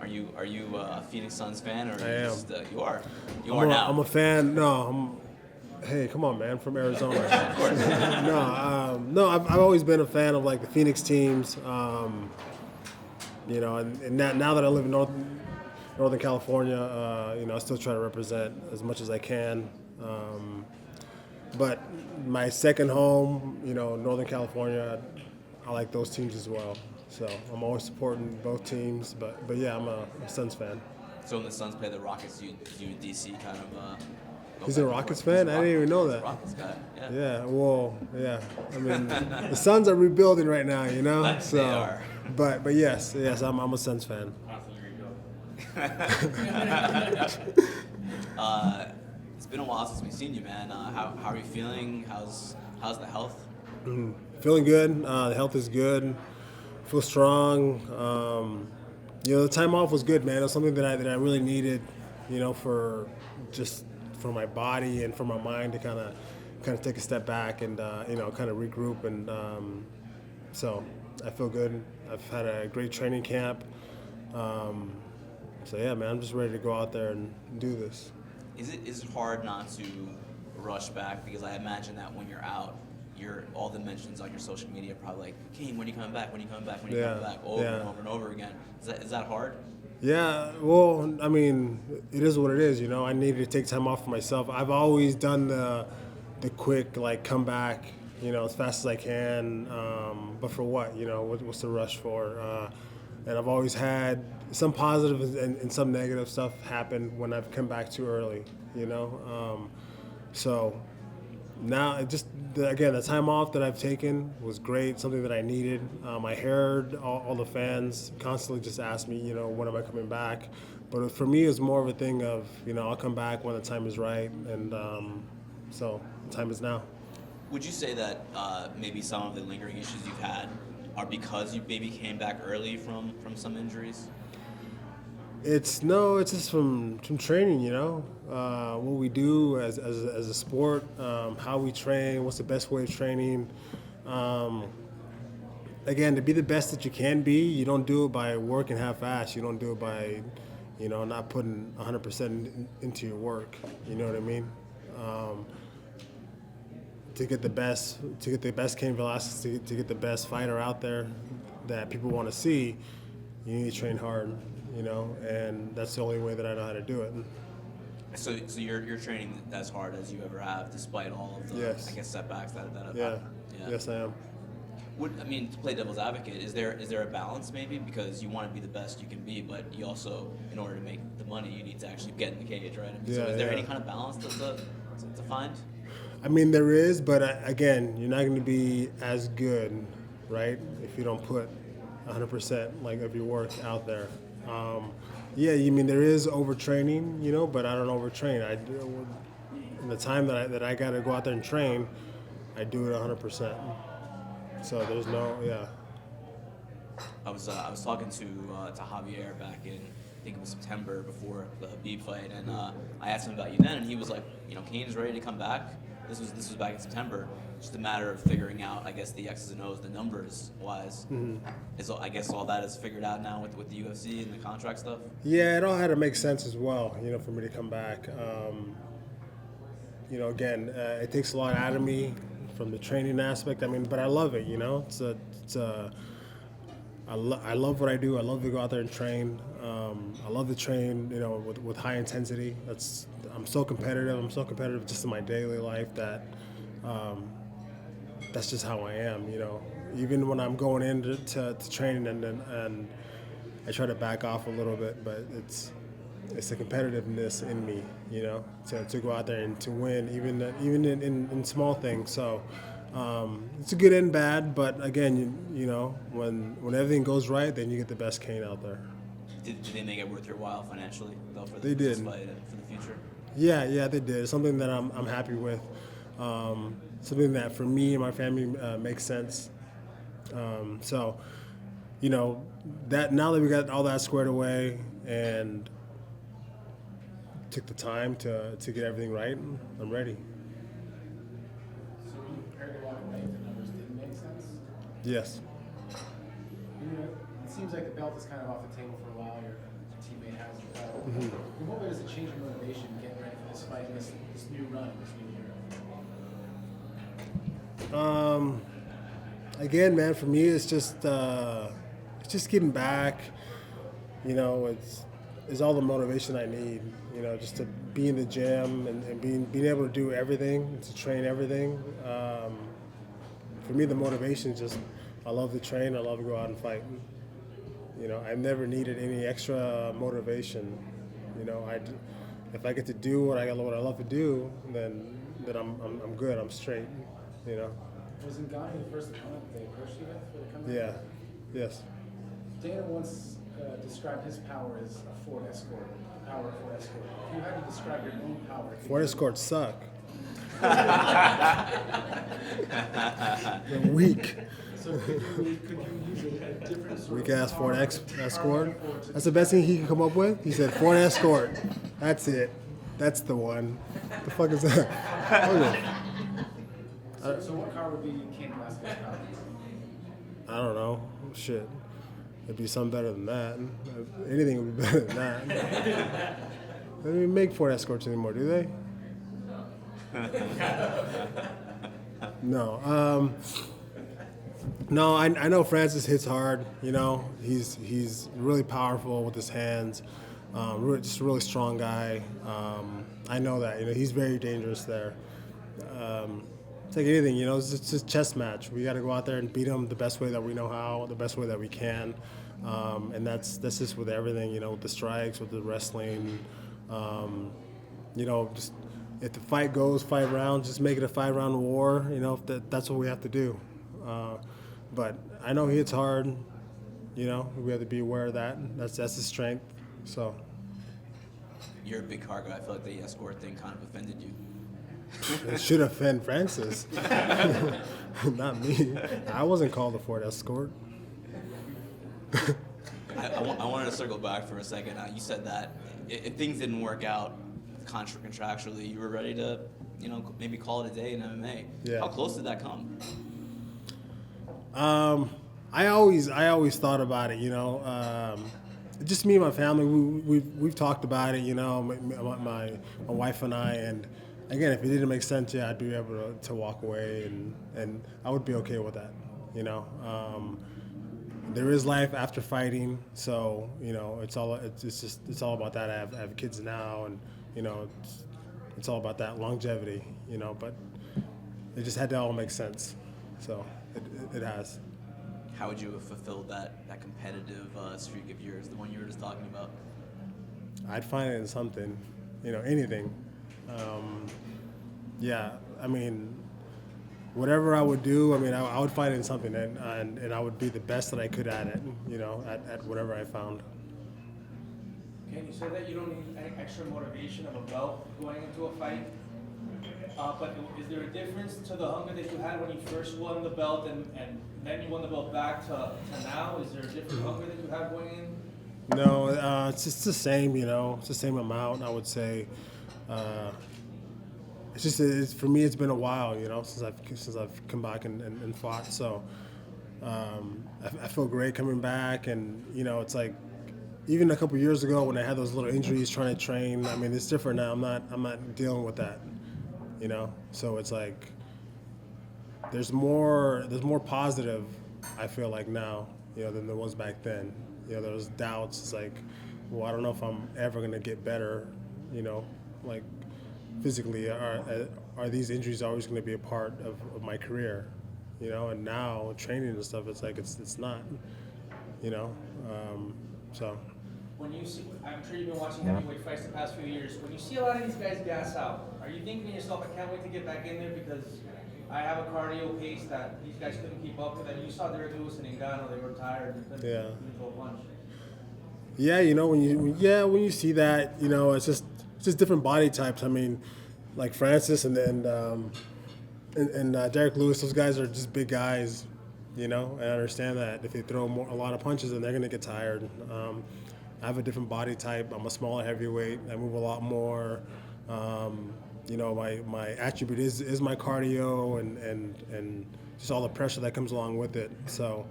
Are you a Phoenix Suns fan, or are I you am. just you are now? I'm a fan. No, hey, come on, man, from Arizona. Of course. No, I've always been a fan of like the Phoenix teams. And now that I live in Northern California, I still try to represent as much as I can. But my second home, Northern California, I like those teams as well. So I'm always supporting both teams. But yeah, I'm a Suns fan. So when the Suns play the Rockets, you and DC kind of go He's back a and Rockets forth. He's a fan? I didn't even know He's a that. Rockets guy. Yeah. Yeah, well, yeah. I mean, the Suns are rebuilding right now, They are. But yes, I'm a Suns fan. It's been a while since we've seen you, man. How are you feeling? How's the health? Feeling good. The health is good. Feel strong. The time off was good, man. It was something that I really needed, for my body and for my mind to kind of take a step back and kind of regroup, and so I feel good. I've had a great training camp. So yeah, man, I'm just ready to go out there and do this. Is it hard not to rush back? Because I imagine that when you're out, all the mentions on your social media are probably like, Cain, when are you coming back? When are you coming back? When are you coming back? Over and over and over again. Is that hard? Yeah, well, I mean, it is what it is. I needed to take time off for myself. I've always done the quick come back, as fast as I can. But for what? What's the rush for? And I've always had some positive and some negative stuff happen when I've come back too early. So now again, the time off that I've taken was great, something that I needed. I heard all the fans constantly just ask me, when am I coming back? But for me, it's more of a thing of, I'll come back when the time is right, and so the time is now. Would you say that maybe some of the lingering issues you've had are because you maybe came back early from some injuries? It's just from training, what we do as a sport, how we train, what's the best way of training. Again, to be the best that you can be, you don't do it by working half-assed. You don't do it by, not putting 100% into your work. You know what I mean? To get the best Cain Velasquez, to get the best fighter out there that people want to see, you need to train hard. And that's the only way that I know how to do it. So you're training as hard as you ever have, despite all of the Yes. I guess setbacks that have Yeah. happened. Yeah. Yes, I am. To play devil's advocate, is there a balance maybe, because you want to be the best you can be, but you also, in order to make the money, you need to actually get in the cage, right? So is there any kind of balance to find? I mean, there is, but again, you're not going to be as good, right, if you don't put 100% of your work out there. Yeah, you mean there is overtraining, but I don't overtrain. I do in the time that I got to go out there and train, I do it 100%. So there's I was talking to Javier back in, I think it was September before the Habib fight, and I asked him about you then, and he was like, Cain's ready to come back. This was back in September. Just a matter of figuring out, I guess, the X's and O's, the numbers wise. Mm-hmm. I guess all that is figured out now with the UFC and the contract stuff. Yeah, it all had to make sense as well, for me to come back. Again, it takes a lot out of me from the training aspect. I mean, but I love it. I love what I do. I love to go out there and train. I love to train, with high intensity. I'm so competitive. I'm so competitive just in my daily life that that's just how I am. Even when I'm going into training and I try to back off a little bit, but it's the competitiveness in me, to go out there and to win, even in small things. So. It's a good and bad, but again, when everything goes right, then you get the best Cain out there. Did they make it worth your while financially, though, for They did. this fight and for the future? Yeah, they did. It's something that I'm happy with. Something that for me and my family makes sense. So, that now that we got all that squared away and took the time to get everything right, I'm ready. Yes. It seems like the belt is kind of off the table for a while here. In what way does it change your motivation getting ready for this fight and this new run, this new year? Again, man, for me, it's just getting back. You know, it's all the motivation I need. You know, just to be in the gym and being able to do everything, to train everything. For me, the motivation is just I love to train. I love to go out and fight. You know, I've never needed any extra motivation. You know, if I get to do what I love to do, then I'm good. I'm straight. You know. Was Ngannou the first opponent they approached you with for the comeback? Yeah. Yes. Dana once described his power as a Ford Escort, the power of Ford Escort. If you had to describe your own power, Ford Escorts suck. They're weak. So could you use a different sort Weak of ass Ford power Escort. for That's the best thing he could come up with. He said Ford Escort. That's it. That's the one. The fuck is that? Okay. So what car would be Cain Velasquez's power? I don't know. Shit. It'd be something better than that. Anything would be better than that. They don't even make Ford Escorts anymore, do they? No. No, I know Francis hits hard. You know, he's really powerful with his hands. Just a really strong guy. I know that. You know, he's very dangerous there. It's like anything, you know, it's just a chess match. We got to go out there and beat him the best way that we know how, the best way that we can. And that's just with everything, you know, with the strikes, with the wrestling. You know, just if the fight goes 5 rounds, just make it a 5-round war. You know, that's what we have to do. But I know he hits hard. You know, we have to be aware of that. That's his strength. So. You're a big car guy. I feel like the escort thing kind of offended you. It should offend Francis, not me. I wasn't called a Ford Escort. I wanted to circle back for a second. You said that if things didn't work out contractually, you were ready to, you know, maybe call it a day in MMA. Yeah. How close did that come? I always thought about it, you know. Just me and my family, we've talked about it, you know, my wife and I, and again, if it didn't make sense, yeah, I'd be able to walk away, and I would be okay with that, you know. There is life after fighting, so you know, it's all about that. I have kids now, and you know, it's all about that longevity, you know. But it just had to all make sense, so it has. How would you have fulfilled that competitive streak of yours, the one you were just talking about? I'd find it in something, you know, anything. Yeah, I mean, whatever I would do, I mean, I would find it in something, and I would be the best that I could at it, you know, at whatever I found. Can you say that you don't need any extra motivation of a belt going into a fight? But is there a difference to the hunger that you had when you first won the belt and then you won the belt back to now? Is there a different hunger that you have going in? No, it's just the same, you know. It's the same amount, I would say. It's just for me. It's been a while, you know, since I've come back and fought. So I feel great coming back, and you know, it's like even a couple years ago when I had those little injuries trying to train. I mean, it's different now. I'm not dealing with that, you know. So it's like there's more positive, I feel like now, you know, than there was back then. You know, there was doubts. It's like, well, I don't know if I'm ever gonna get better, you know, like physically. Are these injuries always gonna be a part of my career, you know? And now training and stuff, it's like it's not, you know. So. When you see, I'm sure you've been watching heavyweight fights the past few years. When you see a lot of these guys gas out, are you thinking to yourself, I can't wait to get back in there because I have a cardio pace that these guys couldn't keep up with? And you saw Derek Lewis and Ngannou, they were tired and couldn't throw a punch. Yeah, you know, when you see that, you know, it's just different body types. I mean, like Francis and Derek Lewis, those guys are just big guys, you know. And I understand that if they throw a lot of punches, then they're gonna get tired. I have a different body type. I'm a smaller heavyweight. I move a lot more. You know, my attribute is my cardio and just all the pressure that comes along with it. So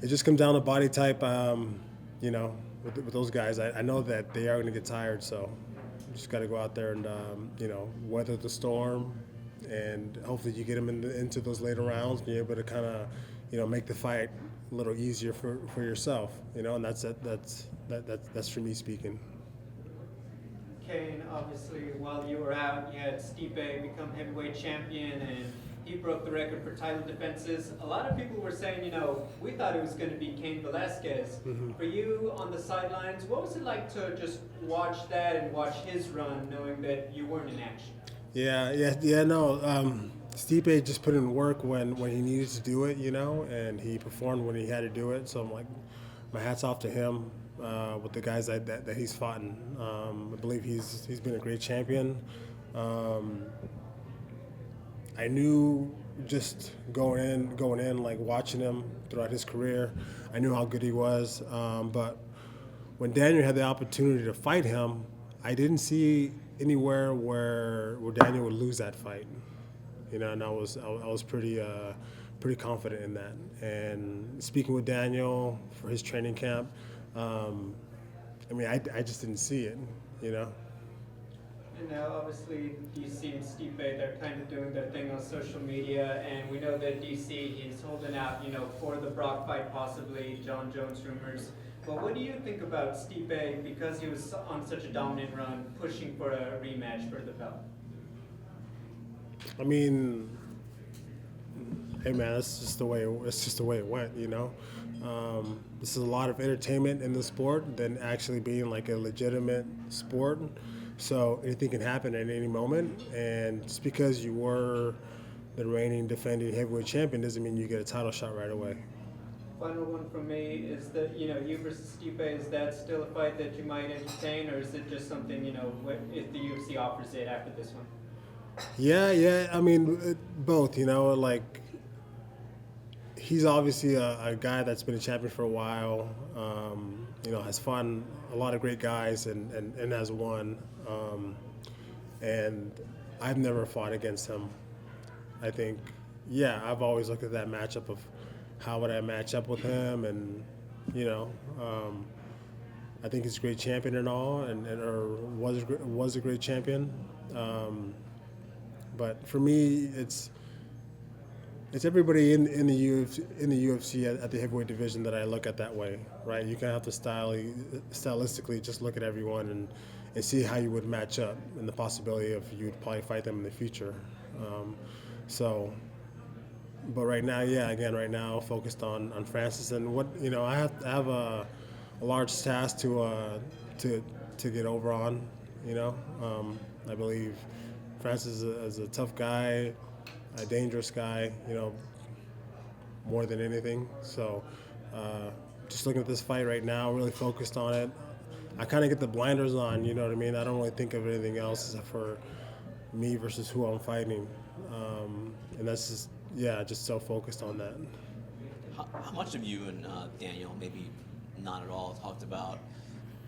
it just comes down to body type. You know, with those guys, I know that they are going to get tired. So just got to go out there and weather the storm, and hopefully you get them into those later rounds, be able to kind of make the fight a little easier for yourself. And that's for me speaking. Cain, obviously, while you were out, you had Stipe become heavyweight champion, and he broke the record for title defenses. A lot of people were saying, we thought it was going to be Cain Velasquez. Mm-hmm. For you on the sidelines, what was it like to just watch that and watch his run, knowing that you weren't in action? No. Stipe just put in work when he needed to do it, and he performed when he had to do it. So I'm like, my hat's off to him. With the guys that he's fought in. I believe he's been a great champion. I knew just going in, like watching him throughout his career, I knew how good he was. But when Daniel had the opportunity to fight him, I didn't see anywhere where Daniel would lose that fight. And I was pretty confident in that. And speaking with Daniel for his training camp, I just didn't see it, And now, obviously, DC and Stipe, they're kind of doing their thing on social media, and we know that DC, he's holding out, for the Brock fight, possibly, John Jones rumors. But what do you think about Stipe, because he was on such a dominant run, pushing for a rematch for the belt? Hey man, it's just the way it went, This is a lot of entertainment in the sport than actually being like a legitimate sport. So anything can happen at any moment, and just because you were the reigning defending heavyweight champion doesn't mean you get a title shot right away. Final one from me is that, you versus Stipe, is that still a fight that you might entertain, or is it just something, if the UFC offers it after this one? Yeah. Both, he's obviously a guy that's been a champion for a while, has fought a lot of great guys and has won. And I've never fought against him. I think, I've always looked at that matchup of how would I match up with him, and, I think he's a great champion and all, or was a great champion. But for me, it's everybody in the UFC at the heavyweight division that I look at that way, right? You kind of have to stylistically just look at everyone and see how you would match up, and the possibility of you would probably fight them in the future. But right now, focused on Francis, and what I have a large task to get over on. I believe Francis is a tough guy, a dangerous guy, more than anything. So just looking at this fight right now, really focused on it. I kind of get the blinders on, you know what I mean? I don't really think of anything else except for me versus who I'm fighting. And that's just so focused on that. How much of you and Daniel, maybe not at all, talked about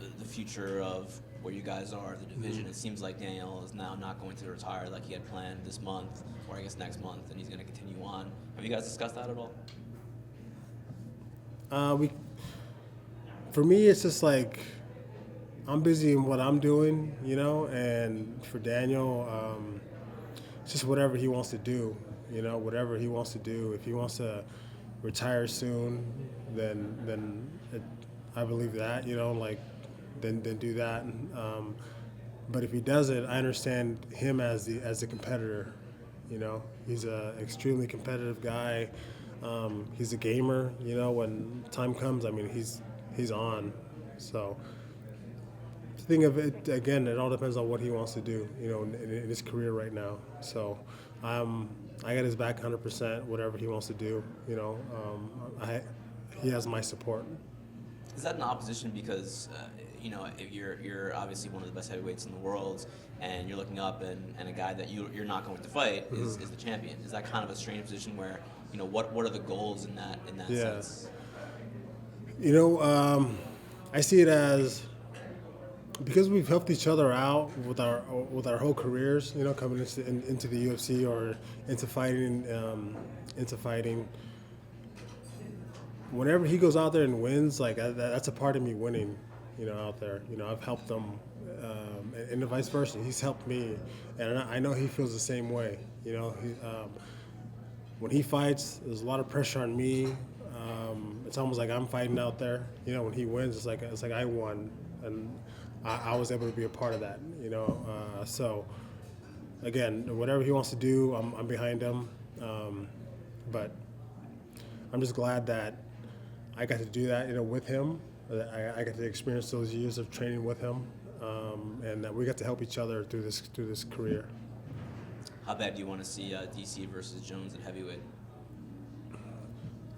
the future of where you guys are, the division? Mm-hmm. It seems like Daniel is now not going to retire like he had planned this month, or I guess next month, and he's going to continue on. Have you guys discussed that at all? For me, it's just like I'm busy in what I'm doing, and for Daniel, it's just whatever he wants to do, whatever he wants to do. If he wants to retire soon, then I believe that, then do that. But if he doesn't, I understand him as a competitor. He's an extremely competitive guy. He's a gamer. When time comes, he's on. So the thing of it, again, it all depends on what he wants to do. In his career right now. So I got his back 100%. Whatever he wants to do. He has my support. Is that an opposition because, if you're obviously one of the best heavyweights in the world, and you're looking up and a guy that you're not going to fight is the champion? Is that kind of a strange position where, what are the goals in that sense? I see it as, because we've helped each other out with our whole careers, coming into the UFC or into fighting. Whenever he goes out there and wins, like that's a part of me winning, out there. I've helped him, and vice versa. He's helped me, and I know he feels the same way. When he fights, there's a lot of pressure on me. It's almost like I'm fighting out there. When he wins, it's like I won, and I was able to be a part of that. So again, whatever he wants to do, I'm behind him. But I'm just glad that I got to do that, with him. I got to experience those years of training with him, and that we got to help each other through this career. How bad do you want to see DC versus Jones at heavyweight?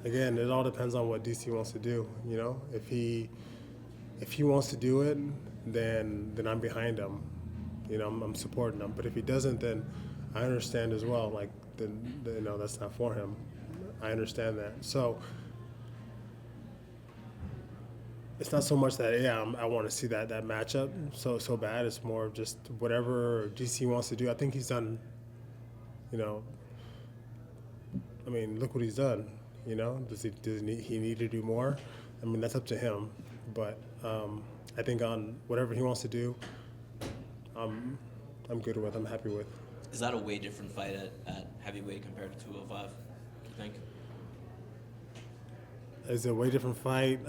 Again, it all depends on what DC wants to do. If he wants to do it, then I'm behind him. I'm supporting him. But if he doesn't, then I understand as well. Like, then that's not for him. I understand that. So it's not so much that I want to see that matchup so bad. It's more of just whatever DC wants to do. I think he's done. Look what he's done. Does he need to do more? That's up to him. But I think on whatever he wants to do, I'm good with. I'm happy with. Is that a way different fight at heavyweight compared to 205? You think? Is it a way different fight?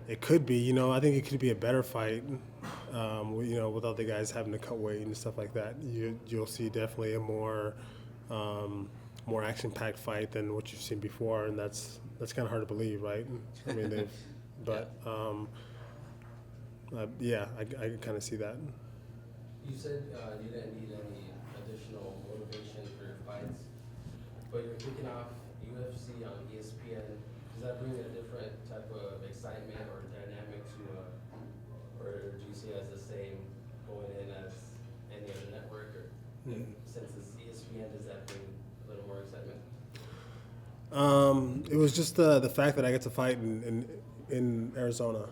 It could be. I think it could be a better fight. Without the guys having to cut weight and stuff like that, you'll see definitely a more action-packed fight than what you've seen before, and that's kind of hard to believe, right? I kind of see that. You said you didn't need any additional motivation for your fights, but you're kicking off UFC on ESPN. Does that bring a different type of excitement or dynamic to or do you see it as the same going in as any other network? Or since it's ESPN, does that bring a little more excitement? It was just the fact that I get to fight in Arizona.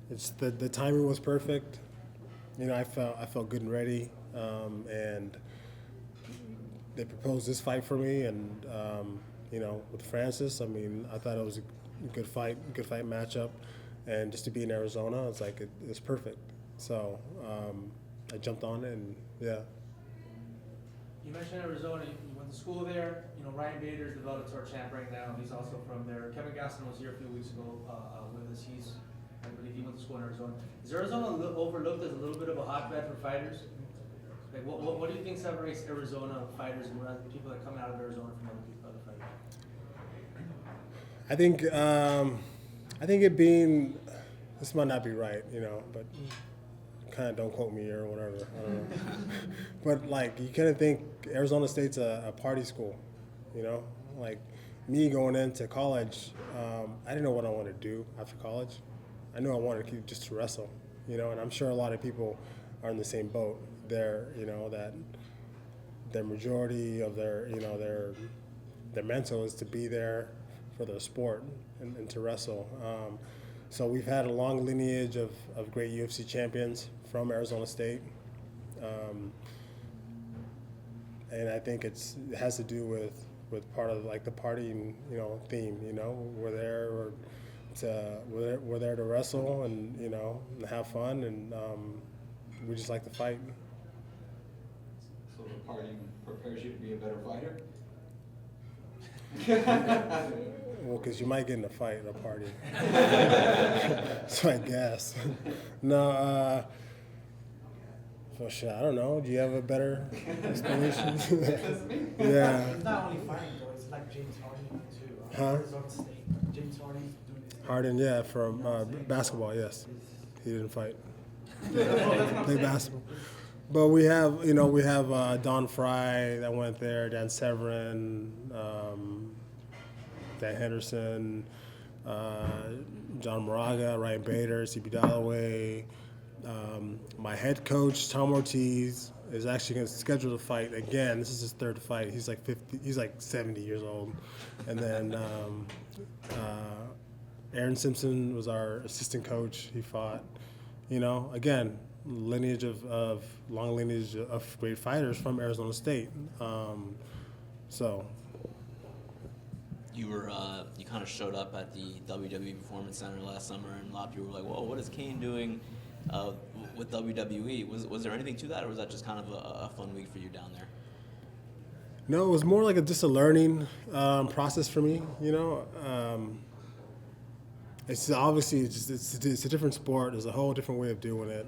The timing was perfect. I felt good and ready, and they proposed this fight for me, and with Francis, I thought it was a good fight matchup, and just to be in Arizona, it's like it's perfect. So I jumped on it, and yeah. You mentioned Arizona. You went to school there. Ryan Bader's the Bellator champ right now. He's also from there. Kevin Gaston was here a few weeks ago with us. I believe he went to school in Arizona. Is Arizona overlooked as a little bit of a hotbed for fighters? Like, what do you think separates Arizona fighters and people that come out of Arizona from other fighters? I think it being, this might not be right, but kind of don't quote me or whatever. I don't know. But you kind of think Arizona State's a party school, Like me going into college, I didn't know what I wanted to do after college. I knew I wanted to keep just to wrestle, and I'm sure a lot of people are in the same boat. They're, that the majority of their mental is to be there for their sport and to wrestle. So we've had a long lineage of great UFC champions from Arizona State. And I think it has to do with part of the partying, theme, we're there to wrestle and, and have fun, and we just like to fight. So the partying prepares you to be a better fighter? Well, because you might get in a fight at a party. So I guess. No, for sure. I don't know. Do you have a better explanation? Yeah. It's not only fighting though, it's like James Harden too. Huh? Arizona State. James Harden's doing this. Harden, yeah, from basketball, yes. He didn't fight. Play basketball. But we have Don Fry that went there, Dan Severin, Dan Henderson, John Moraga, Ryan Bader, CB Dalloway. My head coach, Tom Ortiz, is actually going to schedule a fight again. This is his third fight. He's like 50. He's like 70 years old. And then Aaron Simpson was our assistant coach. He fought. Again, long lineage of great fighters from Arizona State. So You kind of showed up at the WWE Performance Center last summer, and a lot of people were like, "Whoa, what is Cain doing with WWE?" Was there anything to that, or was that just kind of a fun week for you down there? No, it was more like just a learning process for me. It's obviously it's a different sport. There's a whole different way of doing it.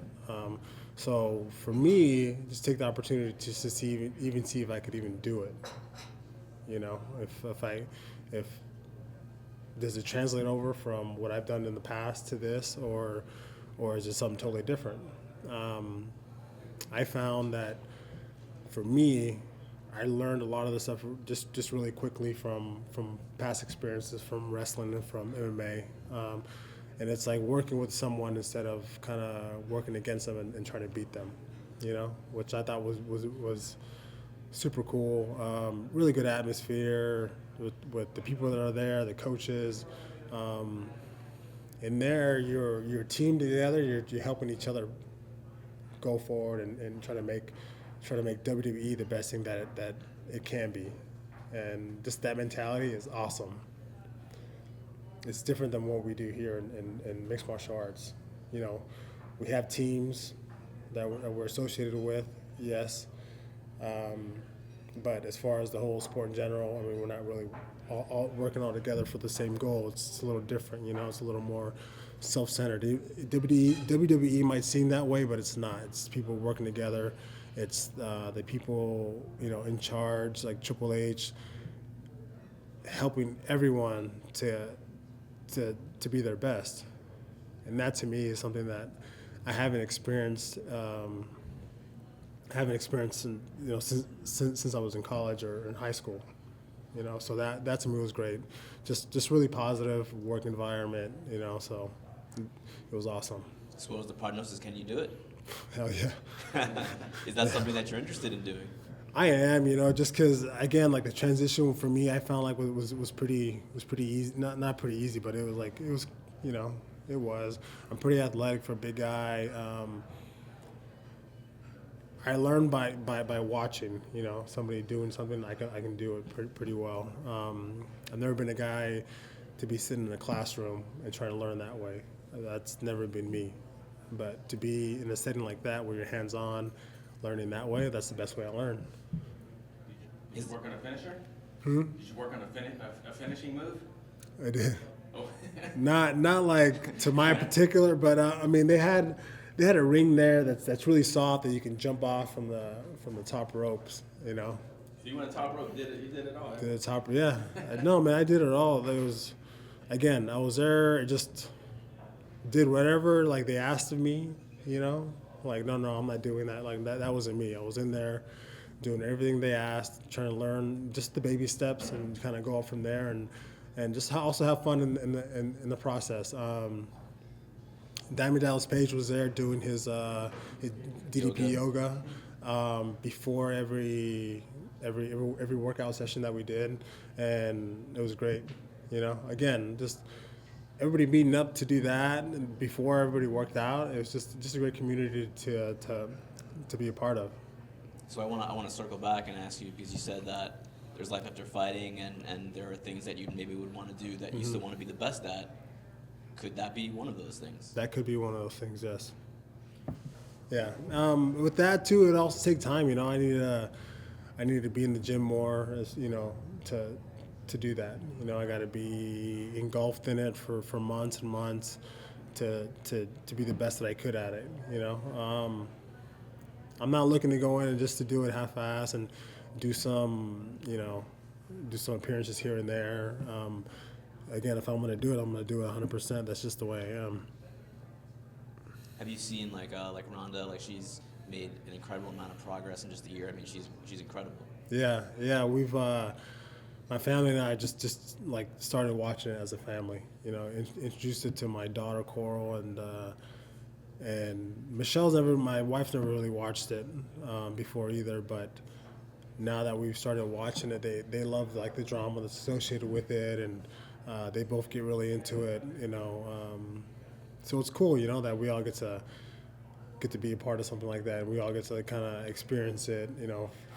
So for me, just take the opportunity to see if I could even do it. If does it translate over from what I've done in the past to this, or is it something totally different? I found that for me, I learned a lot of the stuff just really quickly from past experiences, from wrestling and from MMA. And it's like working with someone instead of kind of working against them and trying to beat them, which I thought was super cool. Really good atmosphere with the people that are there, the coaches. And there, you're team together. You're helping each other go forward and try to make WWE the best thing that it can be. And just that mentality is awesome. It's different than what we do here in mixed martial arts. We have teams that we're associated with, yes. But as far as the whole sport in general, I mean, we're not really all working all together for the same goal. It's a little different, it's a little more self-centered. WWE might seem that way, but it's not. It's people working together. It's the people, in charge, like Triple H, helping everyone to be their best. And that to me is something that I haven't experienced since I was in college or in high school. So that to me was great. Just really positive work environment, so it was awesome. So what was the prognosis? Can you do it? Hell yeah. Is that something that you're interested in doing? I am, just because, again, like the transition for me, I found like was pretty easy. Not pretty easy, but it was. It was. I'm pretty athletic for a big guy. I learned by watching, somebody doing something. I can do it pretty well. I've never been a guy to be sitting in a classroom and trying to learn that way. That's never been me. But to be in a setting like that where you're hands-on, learning that way, that's the best way I learn. Did you work on a finisher? Hmm? Did you work on a finishing move? I did. Oh. Not like to my particular, but I mean they had a ring there that's really soft that you can jump off from the top ropes, So you went top rope, you did it all. To the top, yeah. No, man, I did it all. It was, again, I was there, just did whatever like they asked of me, Like no, I'm not doing that. Like that wasn't me. I was in there doing everything they asked, trying to learn just the baby steps and kind of go up from there and just also have fun in the process. Diamond Dallas Page was there doing his DDP yoga before every workout session that we did, and it was great. Again, just everybody meeting up to do that and before everybody worked out. It was just a great community to be a part of. So I want to circle back and ask you, because you said that there's life after fighting, and there are things that you maybe would want to do that you still want to be the best at. Could that be one of those things? That could be one of those things, yes. Yeah. With that too, it also takes time. I need to be in the gym more, to do that. I got to be engulfed in it for months and months to be the best that I could at it. I'm not looking to go in and just to do it half-ass and do some appearances here and there. Again, if I'm going to do it, I'm going to do it 100%. That's just the way I am. Have you seen like Ronda? Like she's made an incredible amount of progress in just a year. I mean, she's incredible. Yeah. We've my family and I just like started watching it as a family. Introduced it to my daughter Coral and my wife's never really watched it before either, but now that we've started watching it, they love like the drama that's associated with it, and they both get really into it, so it's cool, that we all get to be a part of something like that, and we all get to kind of experience it,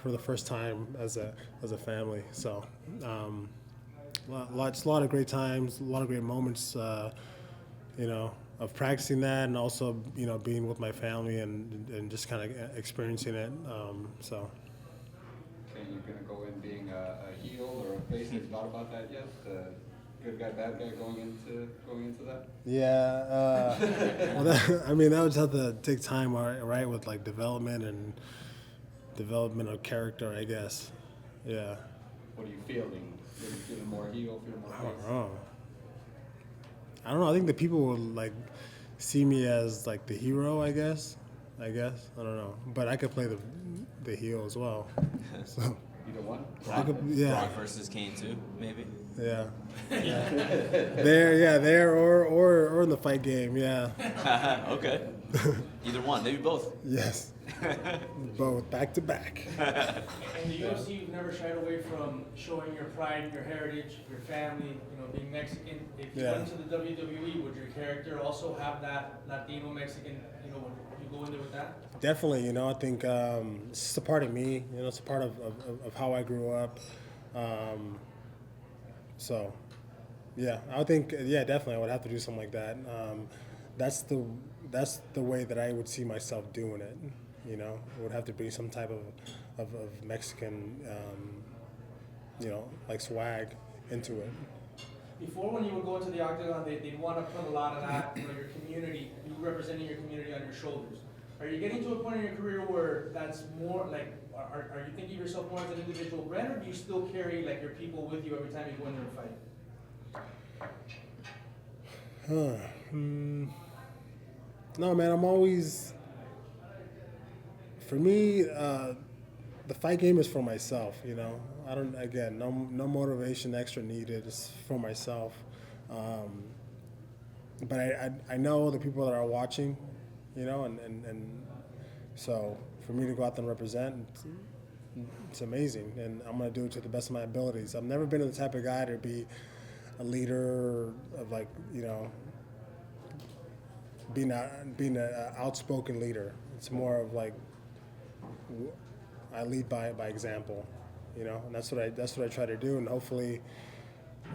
for the first time as a family. So a lot of great times, a lot of great moments, you know, of practicing that, and also, you know, being with my family and just kind of experiencing it. So. Okay, you're gonna go in being a heel or a face. Have you thought about that yet? The good guy, bad guy going into that? Yeah, well, that, I mean, that would have to take time, right, with like development of character, I guess. Yeah. What are you feeling? Are you feeling more heel, feeling more I don't face? know. I don't know. I think the people will like see me as like the hero. I guess. I don't know. But I could play the heel as well. So Either one? I could, yeah. Brock versus Cain too, maybe. Yeah. There, or in the fight game, yeah. Okay. Either one, maybe both. Yes. Both back to back. In the UFC, you've never shied away from showing your pride, your heritage, your family, you know, being Mexican. If you Yeah. went into the WWE, would your character also have that Latino Mexican, you know, would you go in there with that? Definitely, you know, I think it's just a part of me. You know, it's a part of how I grew up. So, yeah, I think, yeah, definitely, I would have to do something like that. That's the way that I would see myself doing it. You know, it would have to be some type of Mexican, you know, like swag into it. Before, when you would go into the octagon, they'd want to put a lot of that, you know, your community, you representing your community on your shoulders. Are you getting to a point in your career where that's more like, are you thinking of yourself more as an individual brand, or do you still carry like your people with you every time you go in there and fight? No, man, I'm always, for me, the fight game is for myself, you know. I don't, again, no motivation extra needed. It's for myself. But I know the people that are watching, you know, and so for me to go out there and represent, it's amazing. And I'm going to do it to the best of my abilities. I've never been the type of guy to be a leader of, like, you know, being an outspoken leader. It's more of like I lead by example, you know, and that's what I try to do, and hopefully,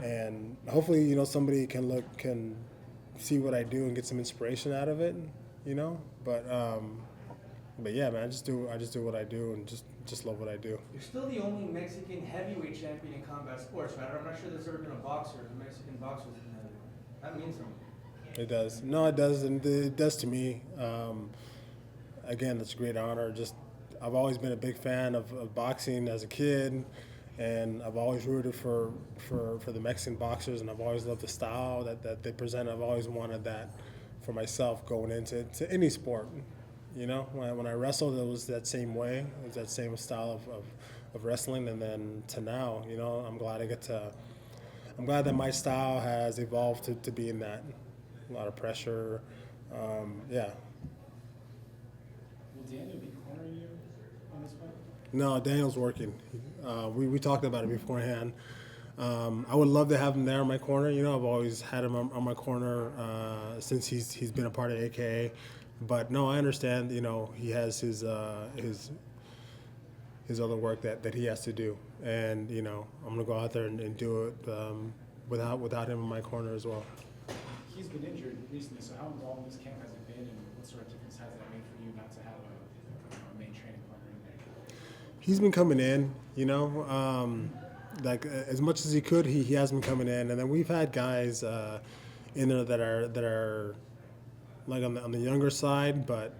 you know, somebody can see what I do and get some inspiration out of it, you know. But yeah, man, I just do what I do and just love what I do. You're still the only Mexican heavyweight champion in combat sports, right? I'm not sure there's ever been a boxer, a Mexican boxer who's been heavyweight. That means something. It does. No, it does, and it does to me. Again, it's a great honor. Just, I've always been a big fan of boxing as a kid, and I've always rooted for the Mexican boxers, and I've always loved the style that they present. I've always wanted that for myself going into any sport. You know, when I wrestled, it was that same way. It was that same style of wrestling, and then to now, you know, I'm glad that my style has evolved to be in that. A lot of pressure, yeah. Will Daniel be cornering you on this fight? No, Daniel's working. We talked about it beforehand. I would love to have him there in my corner. You know, I've always had him on my corner since he's been a part of AKA. But no, I understand. You know, he has his other work that he has to do, and you know, I'm gonna go out there and do it without him in my corner as well. He's been injured recently, so how involved in this camp has it been, and what sort of difference has that made for you not to have a main training partner in there? He's been coming in, you know, like as much as he could. He has been coming in, and then we've had guys in there that are like on the younger side, but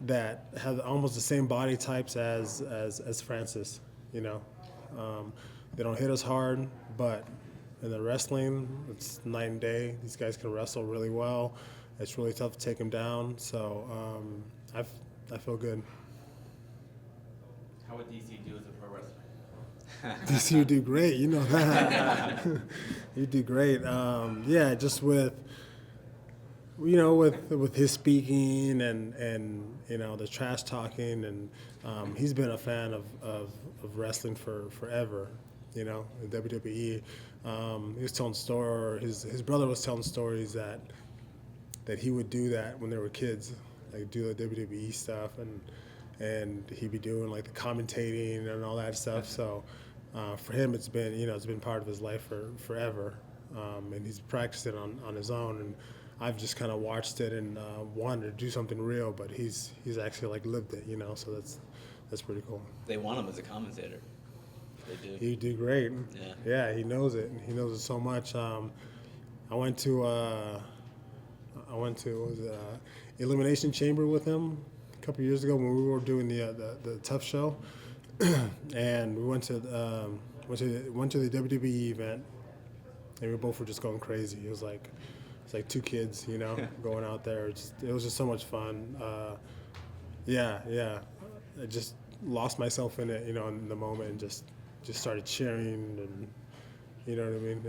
that have almost the same body types as Francis. You know, they don't hit us hard, but in the wrestling, it's night and day. These guys can wrestle really well. It's really tough to take them down. So I feel good. How would DC do as a pro wrestler? DC would do great. You know that. You do great. Yeah, just with his speaking and you know, the trash talking, and he's been a fan of wrestling for forever. You know, the WWE. He was telling his brother was telling stories that he would do that when they were kids, like do the WWE stuff, and he'd be doing like the commentating and all that stuff. So for him, it's been it's been part of his life for forever, and he's practiced it on his own. And I've just kind of watched it and wanted to do something real, but he's actually like lived it, so that's pretty cool. They want him as a commentator. They do. He did great. Yeah. Yeah, he knows it. He knows it so much. I went to Elimination Chamber with him a couple years ago when we were doing the Tough Show, and we went to the WWE event, and we both were just going crazy. It's like two kids, going out there. It was just so much fun. Yeah. I just lost myself in it, in the moment, and just started cheering, and you know what I mean.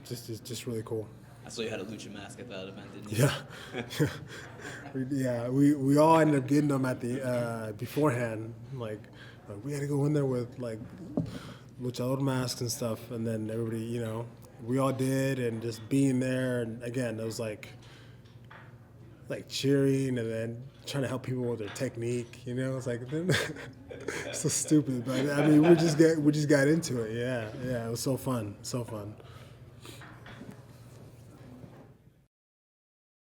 Just really cool. I saw you had a lucha mask at that event, didn't you? Yeah. We all ended up getting them at the beforehand. Like we had to go in there with like luchador masks and stuff, and then everybody, we all did, and just being there, and again, it was like cheering, and then trying to help people with their technique. It's like so stupid, but I mean, we just got into it. Yeah. It was so fun.